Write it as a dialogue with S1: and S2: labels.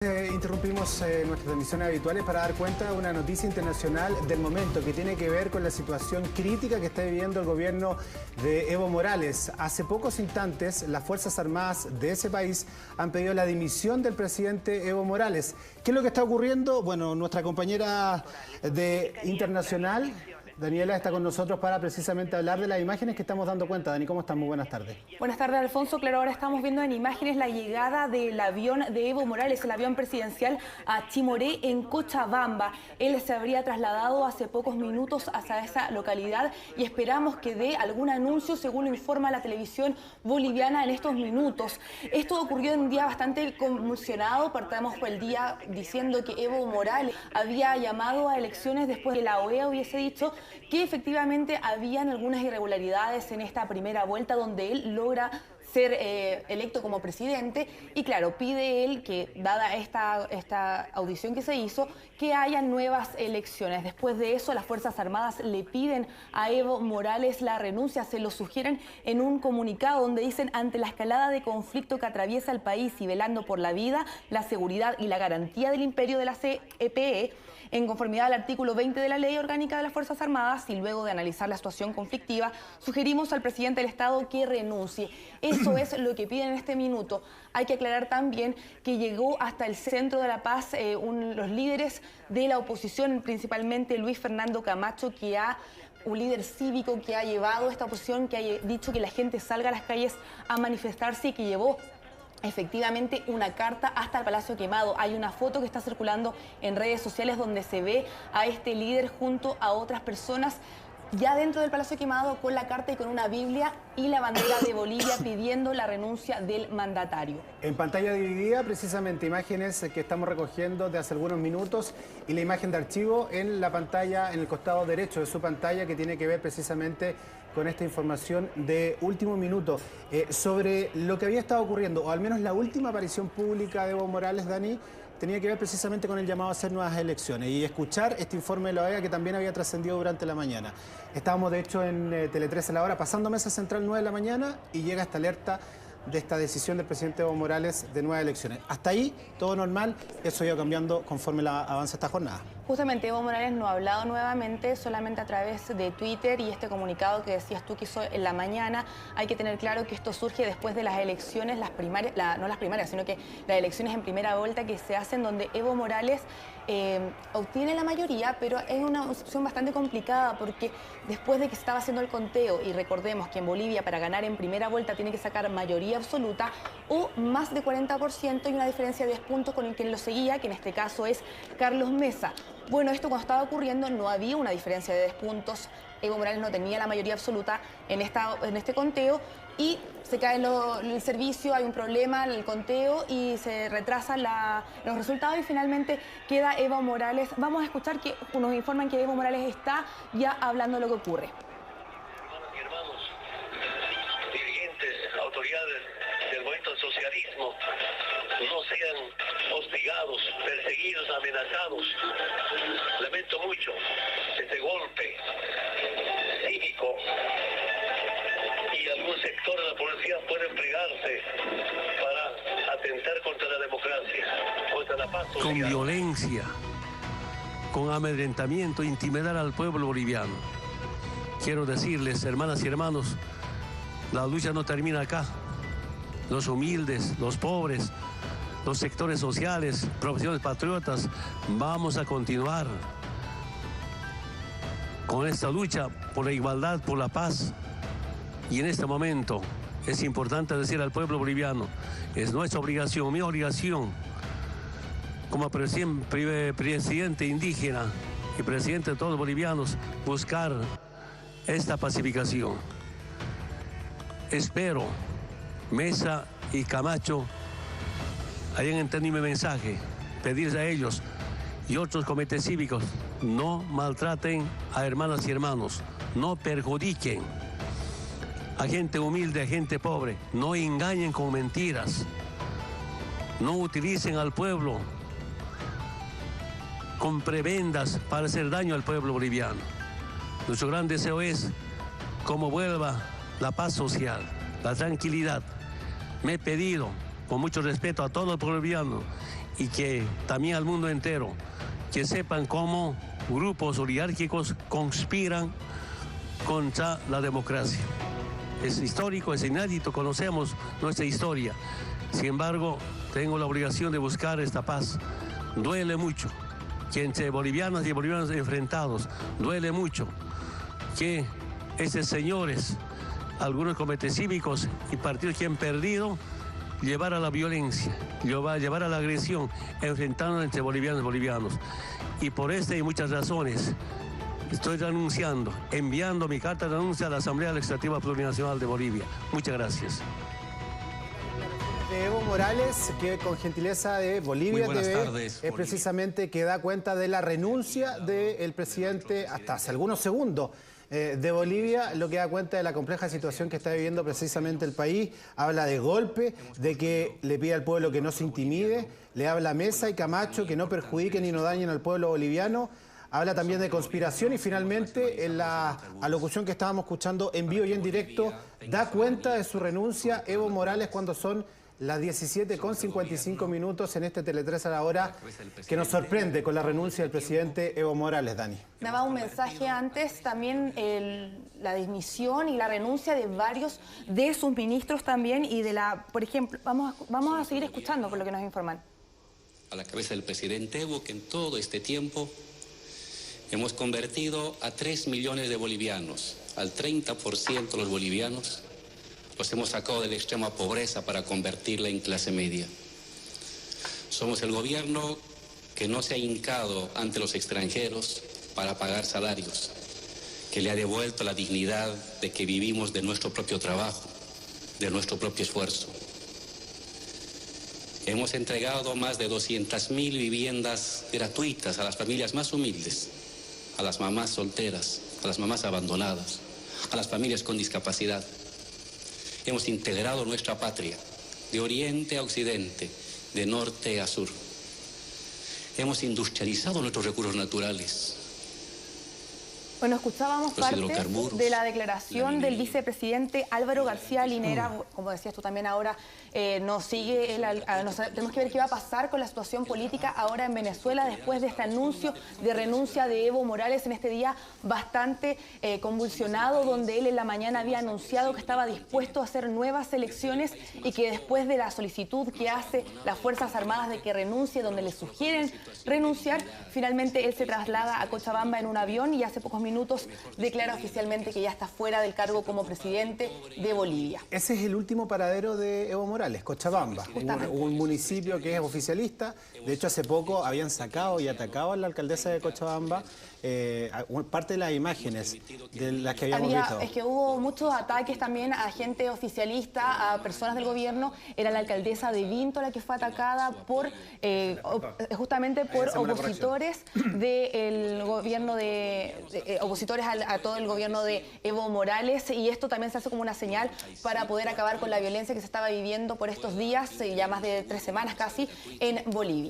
S1: Interrumpimos nuestras emisiones habituales para dar cuenta de una noticia internacional del momento que tiene que ver con la situación crítica que está viviendo el gobierno de Evo Morales. Hace pocos instantes, las Fuerzas Armadas de ese país han pedido la dimisión del presidente Evo Morales. ¿Qué es lo que está ocurriendo? Bueno, nuestra compañera de Internacional, Daniela, está con nosotros para precisamente hablar de las imágenes que estamos dando cuenta. Dani, ¿cómo estás? Muy buenas tardes.
S2: Buenas tardes, Alfonso. Claro, ahora estamos viendo en imágenes la llegada del avión de Evo Morales, el avión presidencial, a Chimoré, en Cochabamba. Él se habría trasladado hace pocos minutos hacia esa localidad y esperamos que dé algún anuncio, según lo informa la televisión boliviana en estos minutos. Esto ocurrió en un día bastante conmocionado. Partamos por el día diciendo que Evo Morales había llamado a elecciones después de la OEA hubiese dicho que efectivamente habían algunas irregularidades en esta primera vuelta donde él logra ser electo como presidente y claro, pide él que, dada esta audición que se hizo, que haya nuevas elecciones. Después de eso, las Fuerzas Armadas le piden a Evo Morales la renuncia, se lo sugieren en un comunicado donde dicen: ante la escalada de conflicto que atraviesa el país y velando por la vida, la seguridad y la garantía del imperio de la CEPE, en conformidad al artículo 20 de la Ley Orgánica de las Fuerzas Armadas y luego de analizar la situación conflictiva, sugerimos al presidente del Estado que renuncie. Eso es lo que piden en este minuto. Hay que aclarar también que llegó hasta el centro de La Paz los líderes de la oposición, principalmente Luis Fernando Camacho, un líder cívico que ha llevado esta oposición, que ha dicho que la gente salga a las calles a manifestarse y que llevó efectivamente una carta hasta el Palacio Quemado. Hay una foto que está circulando en redes sociales donde se ve a este líder junto a otras personas ya dentro del Palacio Quemado con la carta y con una Biblia y la bandera de Bolivia pidiendo la renuncia del mandatario.
S1: En pantalla dividida, precisamente imágenes que estamos recogiendo de hace algunos minutos y la imagen de archivo en la pantalla, en el costado derecho de su pantalla, que tiene que ver precisamente con esta información de último minuto sobre lo que había estado ocurriendo, o al menos la última aparición pública de Evo Morales, Dani, tenía que ver precisamente con el llamado a hacer nuevas elecciones y escuchar este informe de la OEA que también había trascendido durante la mañana. Estábamos de hecho en Tele 13 a la hora, pasando Mesa Central 9 de la mañana y llega esta alerta de esta decisión del presidente Evo Morales de nuevas elecciones. Hasta ahí, todo normal, eso iba cambiando conforme avanza esta jornada.
S2: Justamente Evo Morales no ha hablado nuevamente, solamente a través de Twitter, y este comunicado que decías tú que hizo en la mañana. Hay que tener claro que esto surge después de las elecciones, no las primarias, sino que las elecciones en primera vuelta que se hacen, donde Evo Morales obtiene la mayoría, pero es una situación bastante complicada porque después de que se estaba haciendo el conteo, y recordemos que en Bolivia para ganar en primera vuelta tiene que sacar mayoría absoluta o más de 40% y una diferencia de 10 puntos con el que lo seguía, que en este caso es Carlos Mesa. Bueno, esto cuando estaba ocurriendo no había una diferencia de 10 puntos, Evo Morales no tenía la mayoría absoluta en este conteo y se cae el servicio, hay un problema en el conteo y se retrasan los resultados y finalmente queda Evo Morales. Vamos a escuchar que nos informan que Evo Morales está ya hablando lo que ocurre.
S3: Hermanas y hermanos, dirigentes, autoridades del movimiento del socialismo, no sean hostigados, perseguidos, amenazados. Lamento mucho este golpe cívico y algún sector de la policía puede emplearse para atentar contra la democracia, contra la paz social.
S4: Con violencia, con amedrentamiento, intimidar al pueblo boliviano. Quiero decirles, hermanas y hermanos, la lucha no termina acá. Los humildes, los pobres, los sectores sociales, profesionales patriotas, vamos a continuar con esta lucha por la igualdad, por la paz. Y en este momento es importante decir al pueblo boliviano, es nuestra obligación, mi obligación, como presidente indígena y presidente de todos los bolivianos, buscar esta pacificación. Espero Mesa y Camacho hayan entendido mi mensaje, pedirles a ellos y otros comités cívicos, no maltraten a hermanas y hermanos, no perjudiquen a gente humilde, a gente pobre, no engañen con mentiras, no utilicen al pueblo con prebendas para hacer daño al pueblo boliviano. Nuestro gran deseo es cómo vuelva la paz social, la tranquilidad. Me he pedido, con mucho respeto a todos los bolivianos, y que también al mundo entero, que sepan cómo grupos oligárquicos conspiran contra la democracia. Es histórico, es inédito, conocemos nuestra historia. Sin embargo, tengo la obligación de buscar esta paz. Duele mucho que entre bolivianos y bolivianos enfrentados, duele mucho que estos señores, algunos comités cívicos y partidos que han perdido, llevar a la violencia, llevar a la agresión, enfrentando entre bolivianos y bolivianos. Y por esta y muchas razones, estoy renunciando, enviando mi carta de renuncia a la Asamblea Legislativa Plurinacional de Bolivia. Muchas gracias.
S1: De Evo Morales, que con gentileza de Bolivia TV,
S5: tardes,
S1: es precisamente que da cuenta de la renuncia del presidente hasta hace algunos segundos de Bolivia, lo que da cuenta de la compleja situación que está viviendo precisamente el país. Habla de golpe, de que le pide al pueblo que no se intimide, le habla a Mesa y Camacho que no perjudiquen ni no dañen al pueblo boliviano. Habla también de conspiración y finalmente en la alocución que estábamos escuchando en vivo y en directo da cuenta de su renuncia Evo Morales cuando son las 17:55 en este Tele 3 a la hora, que nos sorprende con la renuncia del presidente Evo Morales, Dani.
S2: Daba un mensaje antes, también la dimisión y la renuncia de varios de sus ministros también y de la, por ejemplo, vamos a seguir escuchando por lo que nos informan.
S5: A la cabeza del presidente Evo, que en todo este tiempo hemos convertido a 3 millones de bolivianos, al 30% de los bolivianos, los hemos sacado de la extrema pobreza para convertirla en clase media. Somos el gobierno que no se ha hincado ante los extranjeros para pagar salarios, que le ha devuelto la dignidad de que vivimos de nuestro propio trabajo, de nuestro propio esfuerzo. Hemos entregado más de 200.000 viviendas gratuitas a las familias más humildes, a las mamás solteras, a las mamás abandonadas, a las familias con discapacidad. Hemos integrado nuestra patria, de oriente a occidente, de norte a sur. Hemos industrializado nuestros recursos naturales.
S2: Bueno, escuchábamos parte de la declaración del vicepresidente Álvaro García Linera. Como decías tú también ahora, tenemos que ver qué va a pasar con la situación política ahora en Venezuela después de este anuncio de renuncia de Evo Morales en este día bastante convulsionado, donde él en la mañana había anunciado que estaba dispuesto a hacer nuevas elecciones y que después de la solicitud que hace las Fuerzas Armadas de que renuncie, donde le sugieren renunciar, finalmente él se traslada a Cochabamba en un avión y hace pocos minutos declara oficialmente que ya está fuera del cargo como presidente de Bolivia.
S1: Ese es el último paradero de Evo Morales, Cochabamba, un municipio que es oficialista. De hecho, hace poco habían sacado y atacado a la alcaldesa de Cochabamba. Parte de las imágenes de las que habíamos visto.
S2: Es que hubo muchos ataques también a gente oficialista, a personas del gobierno. Era la alcaldesa de Vinto la que fue atacada por justamente por opositores del gobierno opositores a todo el gobierno de Evo Morales, y esto también se hace como una señal para poder acabar con la violencia que se estaba viviendo por estos días, ya más de 3 semanas casi, en Bolivia.